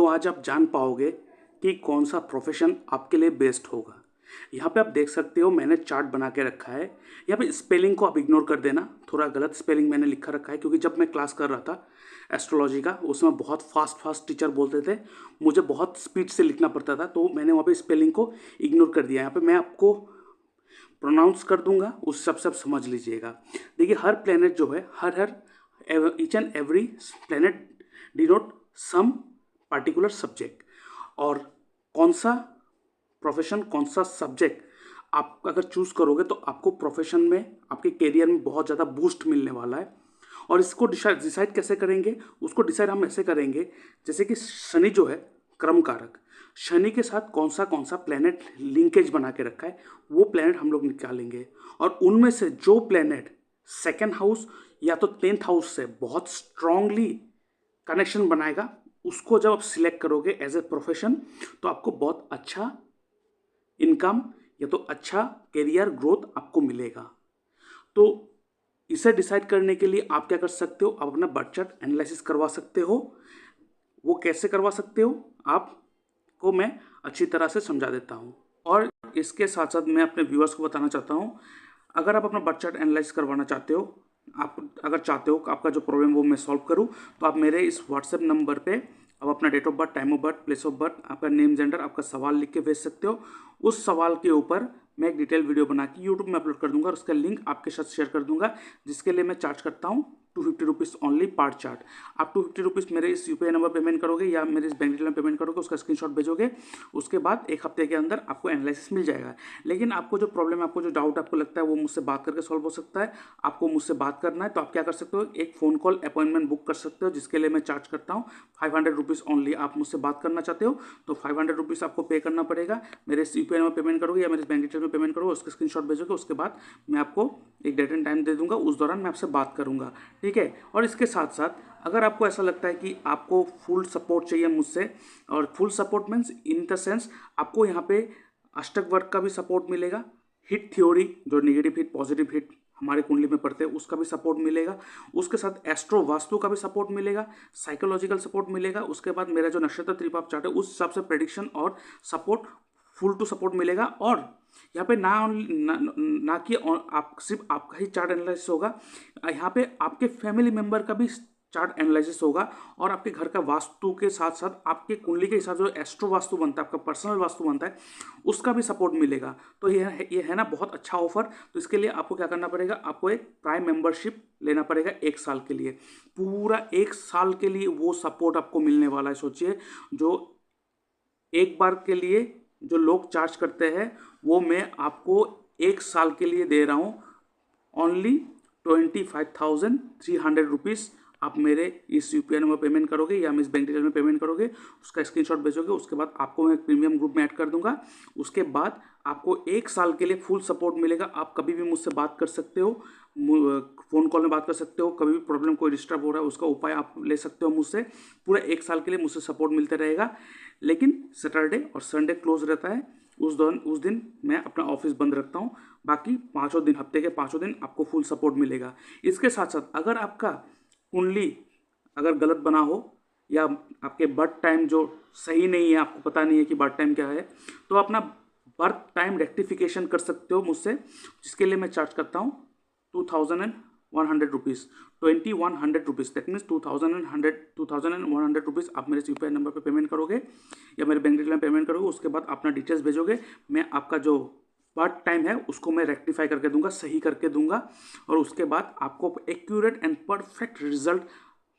आज आप जान पाओगे कि कौन सा प्रोफेशन आपके लिए बेस्ट होगा। यहाँ पे आप देख सकते हो मैंने चार्ट बना के रखा है। यहाँ पे स्पेलिंग को आप इग्नोर कर देना, थोड़ा गलत स्पेलिंग मैंने लिखा रखा है क्योंकि जब मैं क्लास कर रहा था एस्ट्रोलॉजी का उसमें बहुत फास्ट टीचर बोलते थे, मुझे बहुत स्पीड से लिखना पड़ता था, तो मैंने वहाँ पे स्पेलिंग को इग्नोर कर दिया। यहाँ पे मैं आपको प्रोनाउंस कर दूंगा, उस सब समझ लीजिएगा। देखिए हर प्लेनेट जो है, हर each and every planet denote some particular subject. और कौन सा प्रोफेशन, कौन सा सब्जेक्ट आप अगर चूज करोगे तो आपको प्रोफेशन में, आपके करियर में बहुत ज़्यादा बूस्ट मिलने वाला है। और इसको डिसाइड कैसे करेंगे, उसको डिसाइड हम ऐसे करेंगे जैसे कि शनि जो है क्रम कारक, शनि के साथ कौन सा प्लेनेट लिंकेज बना के रखा है वो प्लेनेट हम लोग निकालेंगे। और उनमें से जो प्लेनेट सेकेंड हाउस या तो 10th हाउस से बहुत स्ट्रांगली कनेक्शन बनाएगा, उसको जब आप सिलेक्ट करोगे एज ए प्रोफेशन तो आपको बहुत अच्छा इनकम या तो अच्छा करियर ग्रोथ आपको मिलेगा। तो इसे डिसाइड करने के लिए आप क्या कर सकते हो, आप अपना बर्थ चार्ट एनालिसिस करवा सकते हो। वो कैसे करवा सकते हो आपको मैं अच्छी तरह से समझा देता हूँ। और इसके साथ साथ मैं अपने व्यूअर्स को बताना चाहता हूँ, अगर आप अपना बर्थ चार्ट एनालाइज करवाना चाहते हो, आप अगर चाहते हो कि आपका जो प्रॉब्लम वो मैं सॉल्व करूं, तो आप मेरे इस व्हाट्सएप नंबर पे आप अपना date of birth, time of birth, place of birth, आपका नेम, जेंडर, आपका सवाल लिख के भेज सकते हो। उस सवाल के ऊपर मैं एक डिटेल वीडियो बना के यूट्यूब में अपलोड कर दूंगा और उसका लिंक आपके साथ शेयर कर दूंगा, जिसके लिए मैं चार्ज करता हूँ 250 रुपीज़ ओनली पार चार्ट। आप 250 रुपीज़ मेरे इस यूपीआई नंबर पेमेंट करोगे या मेरे इस बैंक डिटेल में पेमेंट करोगे, उसका स्क्रीनशॉट भेजोगे, उसके बाद एक हफ्ते के अंदर आपको एनालिसिस मिल जाएगा। लेकिन आपको जो प्रॉब्लम है, आपको जो डाउट आपको लगता है वो मुझसे बात करके सॉल्व हो सकता है। आपको मुझसे बात करना है तो आप क्या कर सकते हो, एक फ़ोन कॉल अपॉइंटमेंट बुक कर सकते हो, जिसके लिए मैं चार्ज करता हूँ 500 रुपीज़ ओनली। आप मुझसे बात करना चाहते हो तो 500 रुपीज़ आपको पे करना पड़ेगा। मेरे इस यूपीआई नंबर पेमेंट करोगे या मेरे बैंक डिटेल में पेमेंट करोगे, उसका स्क्रीनशॉट भेजोगे, उसके बाद मैं आपको एक डेट एंड टाइम दे दूंगा, उस दौरान मैं आपसे बात करूंगा, ठीक है। और इसके साथ साथ अगर आपको ऐसा लगता है कि आपको फुल सपोर्ट चाहिए मुझसे, और full support means in the sense आपको यहाँ पे अष्टक वर्क का भी सपोर्ट मिलेगा, हिट थ्योरी जो नेगेटिव हिट पॉजिटिव हिट हमारे कुंडली में पढ़ते हैं उसका भी सपोर्ट मिलेगा, उसके साथ एस्ट्रो वास्तु का भी सपोर्ट मिलेगा, साइकोलॉजिकल सपोर्ट मिलेगा, उसके बाद मेरा जो नक्षत्र त्रिपाप चार्ट है उस हिसाब से प्रेडिक्शन और सपोर्ट फुल टू सपोर्ट मिलेगा। और यहाँ पे ना कि आप सिर्फ आपका ही चार्ट एनालिसिस होगा, यहाँ पे आपके फैमिली मेंबर का भी चार्ट एनालिसिस होगा, और आपके घर का वास्तु के साथ साथ आपके कुंडली के हिसाब से जो एस्ट्रो वास्तु बनता है, आपका पर्सनल वास्तु बनता है, उसका भी सपोर्ट मिलेगा। तो ये है ना बहुत अच्छा ऑफर। तो इसके लिए आपको क्या करना पड़ेगा, आपको एक प्राइम मेंबरशिप लेना पड़ेगा 1 साल के लिए। पूरा 1 साल के लिए वो सपोर्ट आपको मिलने वाला है। सोचिए, जो एक बार के लिए जो लोग चार्ज करते हैं वो मैं आपको 1 साल के लिए दे रहा हूँ ओनली 25,300 रुपीज़। आप मेरे इस यूपीआई नंबर पेमेंट करोगे या इस बैंक डिटेल में पेमेंट करोगे, उसका स्क्रीनशॉट भेजोगे, उसके बाद आपको मैं प्रीमियम ग्रुप में ऐड कर दूंगा। उसके बाद आपको 1 साल के लिए फुल सपोर्ट मिलेगा। आप कभी भी मुझसे बात कर सकते हो, फ़ोन कॉल में बात कर सकते हो, कभी भी प्रॉब्लम कोई डिस्टर्ब हो रहा है उसका उपाय आप ले सकते हो मुझसे। पूरा 1 साल के लिए मुझसे सपोर्ट मिलता रहेगा। लेकिन सैटरडे और संडे क्लोज रहता है, उस दिन मैं अपना ऑफिस बंद रखता हूँ। बाकी 5 दिन, हफ्ते के 5 दिन आपको फुल सपोर्ट मिलेगा। इसके साथ साथ अगर आपका कुंडली अगर गलत बना हो या आपके बर्थ टाइम जो सही नहीं है, आपको पता नहीं है कि बर्थ टाइम क्या है, तो अपना बर्थ टाइम रेक्टिफिकेशन कर सकते हो मुझसे, जिसके लिए मैं चार्ज करता हूँ 2,100 rupees, 2,100 rupees. That means 2,100 rupees आप मेरे यूपीआई नंबर पर पेमेंट करोगे या मेरे बैंक डिटेल में पेमेंट करोगे। उसके बाद अपना डिटेल्स भेजोगे, मैं आपका जो बर्थ टाइम है उसको मैं रेक्टिफाई करके दूंगा, सही करके दूंगा, और उसके बाद आपको एक्यूरेट एंड परफेक्ट रिजल्ट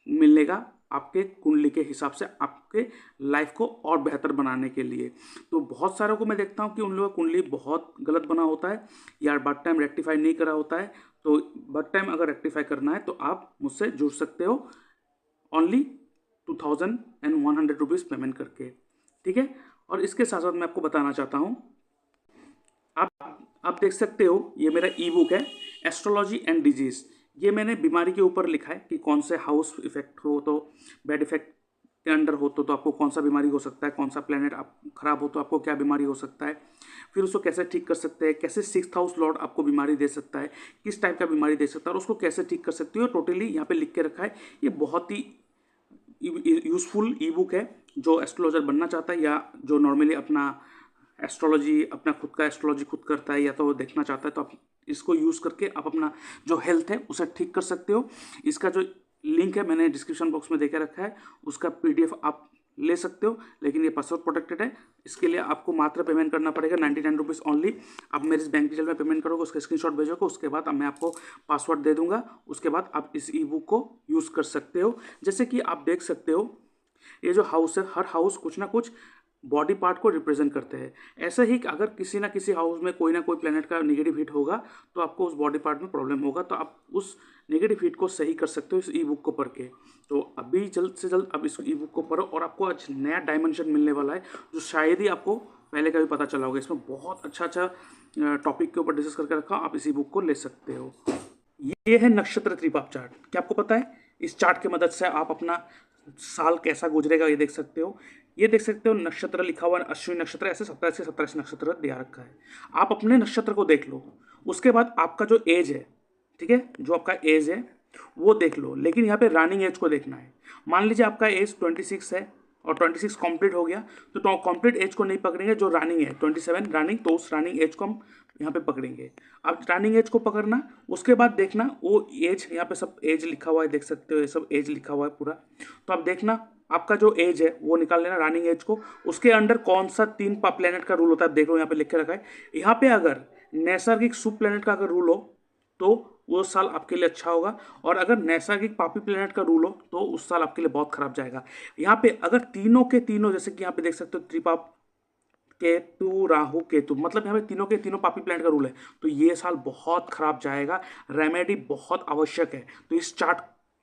मिलेगा आपके कुंडली के हिसाब से, आपके लाइफ को और बेहतर बनाने के लिए। तो बहुत सारों को मैं देखता हूँ कि उन लोगों का कुंडली बहुत गलत बना होता है या बर्थ टाइम रेक्टिफाई नहीं करा होता है। तो बर्थ टाइम अगर रेक्टिफाई करना है तो आप मुझसे जुड़ सकते हो ओनली 2,100 रुपीज़ पेमेंट करके, ठीक है। और इसके साथ साथ मैं आपको बताना चाहता हूँ, आप देख सकते हो ये मेरा ई बुक है एस्ट्रोलॉजी एंड डिजीज़। ये मैंने बीमारी के ऊपर लिखा है कि कौन से हाउस इफेक्ट हो तो बैड इफेक्ट के अंडर हो तो आपको कौन सा बीमारी हो सकता है, कौन सा प्लेनेट आप खराब हो तो आपको क्या बीमारी हो सकता है, फिर उसको कैसे ठीक कर सकते हैं, कैसे 6th हाउस लॉर्ड आपको बीमारी दे सकता है, किस टाइप का बीमारी दे सकता है और उसको कैसे ठीक कर सकते हो, टोटली यहाँ पे लिख के रखा है। ये बहुत ही यूज़फुल ई बुक है जो एस्ट्रोलॉजर बनना चाहता है या जो नॉर्मली अपना एस्ट्रोलॉजी अपना खुद का एस्ट्रोलॉजी खुद करता है या तो वो देखना चाहता है, तो आप इसको यूज़ करके आप अपना जो हेल्थ है उसे ठीक कर सकते हो। इसका जो लिंक है मैंने डिस्क्रिप्शन बॉक्स में देके रखा है, उसका PDF आप ले सकते हो, लेकिन ये पासवर्ड प्रोटेक्टेड है। इसके लिए आपको मात्र पेमेंट करना पड़ेगा 99 रुपीज़ ओनली। आप मेरे इस बैंक डिटेल में पेमेंट करोगे, उसका स्क्रीनशॉट भेजोगे, उसके बाद मैं आपको पासवर्ड दे दूंगा। उसके बाद आप इस ई-बुक को यूज़ कर सकते हो। जैसे कि आप देख सकते हो ये जो हाउस है, हर हाउस कुछ ना कुछ बॉडी पार्ट को रिप्रेजेंट करते हैं। ऐसे ही अगर किसी ना किसी हाउस में कोई ना कोई प्लेनेट का नेगेटिव हिट होगा तो आपको उस बॉडी पार्ट में प्रॉब्लम होगा, तो आप उस नेगेटिव हिट को सही कर सकते हो इस ई-बुक को पढ़ के। तो अभी जल्द से जल्द आप इस ई-बुक को पढ़ो और आपको आज नया डायमेंशन मिलने वाला है जो शायद ही आपको पहले कभी पता चला होगा। इसमें बहुत अच्छा टॉपिक के ऊपर डिस्कस करके रखा, आप इस ई-बुक को ले सकते हो। ये है नक्षत्र त्रिपाप चार्ट। क्या आपको पता है इस चार्ट की मदद से आप अपना साल कैसा गुजरेगा ये देख सकते हो। ये देख सकते हो नक्षत्र लिखा हुआ, अश्विनी नक्षत्र, ऐसे 27 से 27 नक्षत्र दिया रखा है। आप अपने नक्षत्र को देख लो, उसके बाद आपका जो एज है, ठीक है, जो आपका एज है वो देख लो, लेकिन यहाँ पे रनिंग एज को देखना है। मान लीजिए आपका एज 26 है और 26 कंप्लीट हो गया, तो कंप्लीट एज को नहीं पकड़ेंगे, जो रनिंग है 27 रनिंग, तो उस रनिंग एज को हम यहाँ पे पकड़ेंगे। अब रनिंग एज को पकड़ना, उसके बाद देखना वो एज, यहाँ पे सब एज लिखा हुआ है, देख सकते हो ये सब एज लिखा हुआ है पूरा। तो अब देखना आपका जो एज है वो निकाल लेना रनिंग एज को, उसके अंडर कौन सा 3 प्लेनेट का रूल होता है देख लो, यहाँ पे लिख के रखा है। यहाँ पे अगर नैसर्गिक शुभ प्लेनेट का अगर रूल हो तो वो साल आपके लिए अच्छा होगा, और अगर नैसर्गिक पापी प्लेनेट का रूल हो तो उस साल आपके लिए बहुत खराब जाएगा। यहाँ पे अगर तीनों के तीनों, जैसे कि यहाँ पे देख सकते हो त्रिपाप, केतु, राहु, केतु, मतलब यहाँ पे तीनों के तीनों पापी प्लेनेट का रूल है, तो ये साल बहुत खराब जाएगा। रेमेडी बहुत आवश्यक है, तो इस चार्ट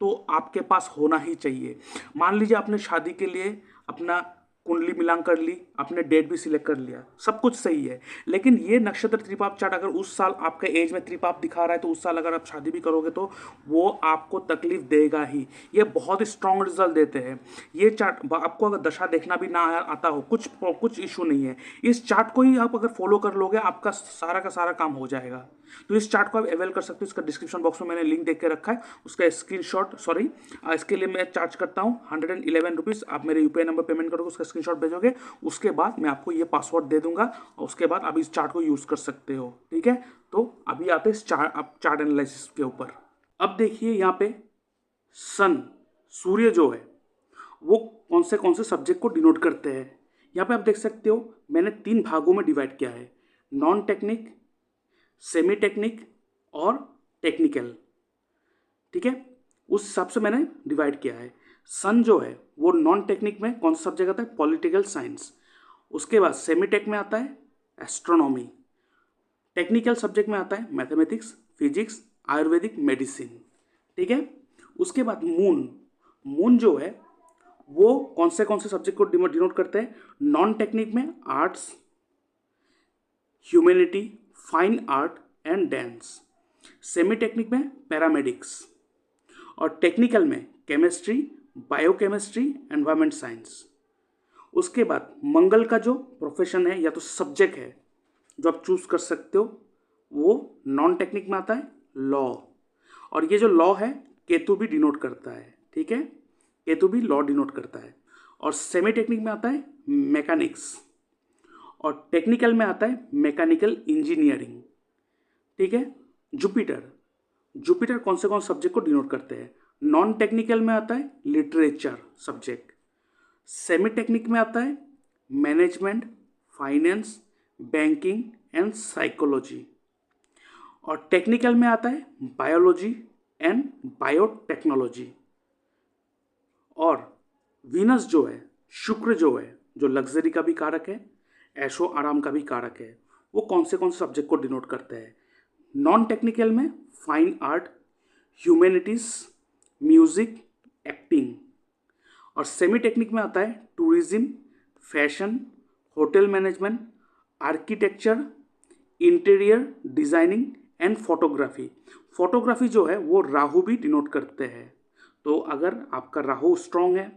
तो आपके पास होना ही चाहिए। मान लीजिए आपने शादी के लिए अपना कुंडली मिलान कर ली, आपने डेट भी सिलेक्ट कर लिया, सब कुछ सही है, लेकिन ये नक्षत्र त्रिपाप चार्ट अगर उस साल आपके एज में त्रिपाप दिखा रहा है तो उस साल अगर आप शादी भी करोगे तो वो आपको तकलीफ देगा ही। ये बहुत स्ट्रॉन्ग रिजल्ट देते हैं ये चार्ट। आपको अगर दशा देखना भी ना आता हो, कुछ इशू नहीं है, इस चार्ट को ही आप अगर फॉलो कर लोगे आपका सारा का सारा काम हो जाएगा। तो इस चार्ट को आप अवेल कर सकते हो, इसका डिस्क्रिप्शन बॉक्स में मैंने लिंक देख के रखा है, उसका स्क्रीनशॉट, सॉरी इसके लिए मैं चार्ज करता हूँ 111 रुपीज़। आप मेरे यूपीआई नंबर पेमेंट करोगे, उसका स्क्रीनशॉट भेजोगे, उसके बाद मैं आपको ये पासवर्ड दे दूंगा और उसके बाद आप इस चार्ट को यूज़ कर सकते हो, ठीक है। तो अभी आते हैं चार्ट एनालिसिस के ऊपर। अब देखिए यहाँ पे सन, सूर्य जो है वो कौन से सब्जेक्ट को डिनोट करते हैं। यहाँ पे आप देख सकते हो मैंने 3 भागों में डिवाइड किया है, नॉन टेक्निक, सेमी टेक्निक और टेक्निकल, ठीक है, उस हिसाब से मैंने डिवाइड किया है। सन जो है वो नॉन टेक्निक में कौन सा सब्जेक्ट आता है, पॉलिटिकल साइंस। उसके बाद सेमी टेक में आता है एस्ट्रोनॉमी। टेक्निकल सब्जेक्ट में आता है मैथमेटिक्स, फिजिक्स, आयुर्वेदिक, मेडिसिन, ठीक है। उसके बाद मून जो है वो कौन से सब्जेक्ट को डिनोट करते हैं, नॉन टेक्निक में arts, humanity, fine art and dance. Semi technique में पैरामेडिक्स और टेक्निकल में केमिस्ट्री, बायोकेमिस्ट्री, एनवायरमेंट साइंस। उसके बाद मंगल का जो प्रोफेशन है या तो सब्जेक्ट है जो आप चूज कर सकते हो वो नॉन टेक्निक में आता है लॉ, और ये जो लॉ है केतु भी डिनोट करता है, ठीक है, केतु भी लॉ डिनोट करता है। और सेमी टेक्निक में आता है मैकेनिक्स और टेक्निकल में आता है मैकेनिकल इंजीनियरिंग, ठीक है। जुपिटर कौन से सब्जेक्ट को डिनोट करते हैं, नॉन टेक्निकल में आता है लिटरेचर सब्जेक्ट, सेमी टेक्निक में आता है management, finance, banking and psychology, और टेक्निकल में आता है बायोलॉजी एंड बायोटेक्नोलॉजी। और वीनस जो है, शुक्र जो है, जो लग्जरी का भी कारक है, ऐशो आराम का भी कारक है, वो कौन से सब्जेक्ट को डिनोट करते हैं, नॉन टेक्निकल में fine art, humanities, music, acting, और सेमी टेक्निक में आता है tourism, fashion, hotel management, architecture, interior designing and photography. Photography जो है वो राहु भी डिनोट करते हैं, तो अगर आपका राहु स्ट्रांग है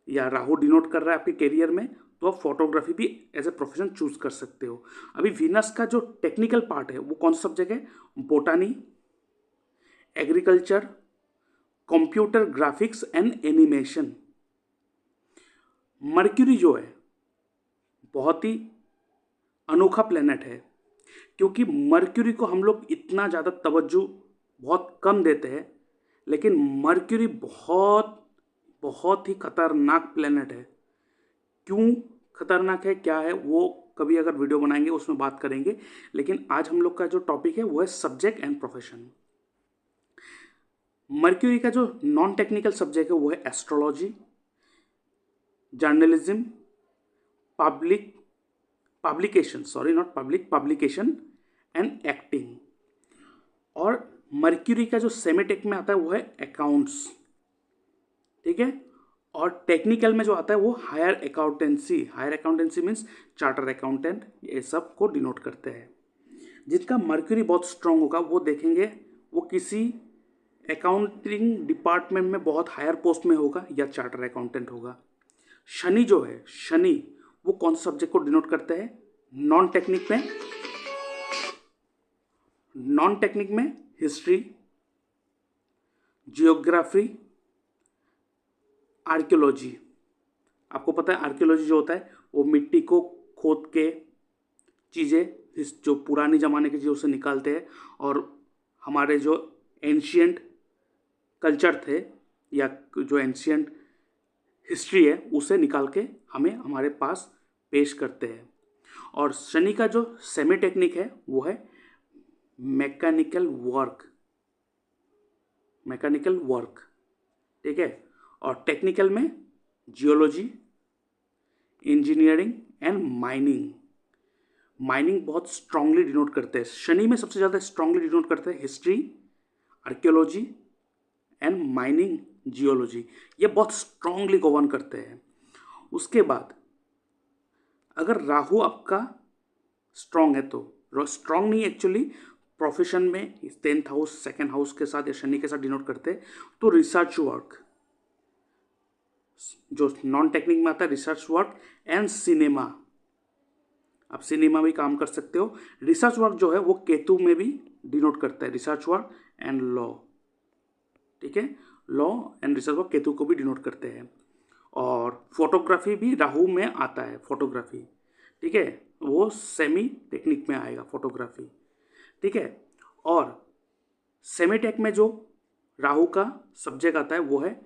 या राहु डिनोट कर रहा है आपके करियर में तो आप फोटोग्राफी भी एज ए प्रोफेशन चूज कर सकते हो। अभी वीनस का जो टेक्निकल पार्ट है वो कौन सा सब्जेक्ट है, बोटानी, agriculture, computer graphics and animation. Mercury जो है बहुत ही अनोखा प्लेनेट है, क्योंकि मर्क्यूरी को हम लोग इतना ज़्यादा तवज्जो बहुत कम देते हैं, लेकिन मर्क्यूरी बहुत बहुत ही खतरनाक प्लेनेट है। क्यों खतरनाक है, क्या है, वो कभी अगर वीडियो बनाएंगे उसमें बात करेंगे। लेकिन आज हम लोग का जो टॉपिक है वो है सब्जेक्ट एंड प्रोफेशन। मर्क्यूरी का जो नॉन टेक्निकल सब्जेक्ट है वो है astrology, journalism, publication and acting. और मर्क्यूरी का जो सेमीटेक में आता है वो है अकाउंट्स, ठीक है। और टेक्निकल में जो आता है वो higher accountancy means charter accountant, ये सब को डिनोट करते हैं। जिनका मर्क्यूरी बहुत स्ट्रांग होगा वो देखेंगे वो किसी अकाउंटिंग डिपार्टमेंट में बहुत हायर पोस्ट में होगा या चार्टर अकाउंटेंट होगा। शनि जो है, शनि वो कौन से सब्जेक्ट को डिनोट करते हैं? नॉन टेक्निक में हिस्ट्री, जियोग्राफी, आर्कियोलॉजी। आपको पता है आर्कियोलॉजी जो होता है वो मिट्टी को खोद के चीज़ें, जो पुराने ज़माने की चीज़ों से निकालते हैं और हमारे जो एंशियंट कल्चर थे या जो एंशियंट हिस्ट्री है उसे निकाल के हमें हमारे पास पेश करते हैं। और शनि का जो सेमी टेक्निक है वो है मैकेनिकल वर्क, ठीक है। और टेक्निकल में जियोलॉजी, इंजीनियरिंग एंड माइनिंग बहुत स्ट्रांगली डिनोट करते हैं। शनि में सबसे ज़्यादा स्ट्रांगली डिनोट करते हैं history, archaeology and mining, geology, ये बहुत स्ट्रांगली गवर्न करते हैं। उसके बाद अगर राहु आपका स्ट्रांग है, तो स्ट्रांग नहीं एक्चुअली प्रोफेशन में 10th हाउस 2nd हाउस के साथ या शनि के साथ डिनोट करते हैं, तो रिसर्च वर्क जो नॉन टेक्निक में आता है, रिसर्च वर्क एंड सिनेमा, आप सिनेमा में काम कर सकते हो। रिसर्च वर्क जो है वो केतु में भी डिनोट करता है, रिसर्च वर्क एंड लॉ, ठीक है। Law and research work Ketu को भी डिनोट करते हैं। और फोटोग्राफी भी राहु में आता है, फोटोग्राफी, ठीक है, वो सेमी टेक्निक में आएगा फोटोग्राफी, ठीक है। और सेमी टेक में जो राहु का सब्जेक्ट आता है वो है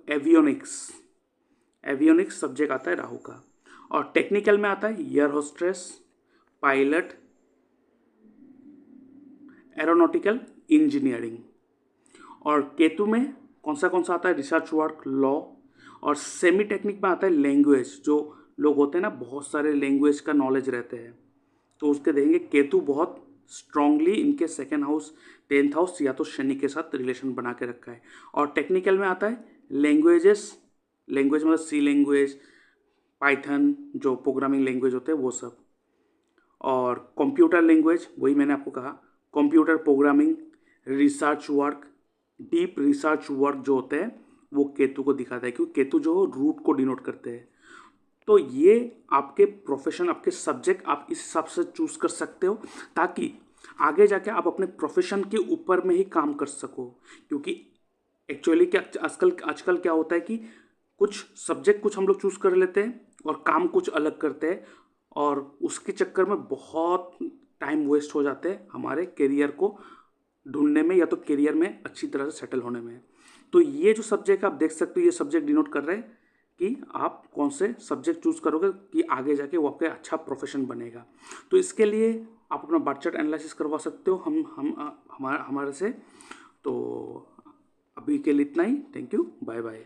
एवियोनिक्स सब्जेक्ट आता है राहु का। और टेक्निकल में आता है air hostess, pilot, aeronautical engineering. और केतु में कौन सा आता है? Research work, law. और सेमी टेक्निक में आता है लैंग्वेज, जो लोग होते हैं ना बहुत सारे लैंग्वेज का नॉलेज रहते हैं, तो उसके देखेंगे केतु बहुत स्ट्रांगली इनके 2nd हाउस 10th हाउस या तो शनि के साथ रिलेशन बना के रखा है। और टेक्निकल में आता है लैंग्वेज मतलब सी लैंग्वेज, पाइथन जो प्रोग्रामिंग लैंग्वेज होते हैं वो सब। और कंप्यूटर लैंग्वेज, वही मैंने आपको कहा, computer programming, research work, deep research work जो होते हैं वो केतु को दिखाता है, क्योंकि केतु जो रूट को डिनोट करते हैं। तो ये आपके प्रोफेशन, आपके सब्जेक्ट आप इस हिसाब से चूज कर सकते हो, ताकि आगे जाके आप अपने प्रोफेशन के ऊपर में ही काम कर सको। क्योंकि एक्चुअली क्या आजकल क्या होता है कि कुछ सब्जेक्ट कुछ हम लोग चूज कर लेते हैं और काम कुछ अलग करते हैं, और उसके चक्कर में बहुत टाइम वेस्ट हो जाते हैं हमारे करियर को ढूंढने में या तो करियर में अच्छी तरह से सेटल होने में। तो ये जो सब्जेक्ट आप देख सकते हो, ये सब्जेक्ट डिनोट कर रहे हैं कि आप कौन से सब्जेक्ट चूज करोगे कि आगे जाके वो आपका अच्छा प्रोफेशन बनेगा। तो इसके लिए आप अपना बर्थ चार्ट एनालिसिस करवा सकते हो हमारे से। तो अभी के लिए इतना ही, थैंक यू, बाय बाय।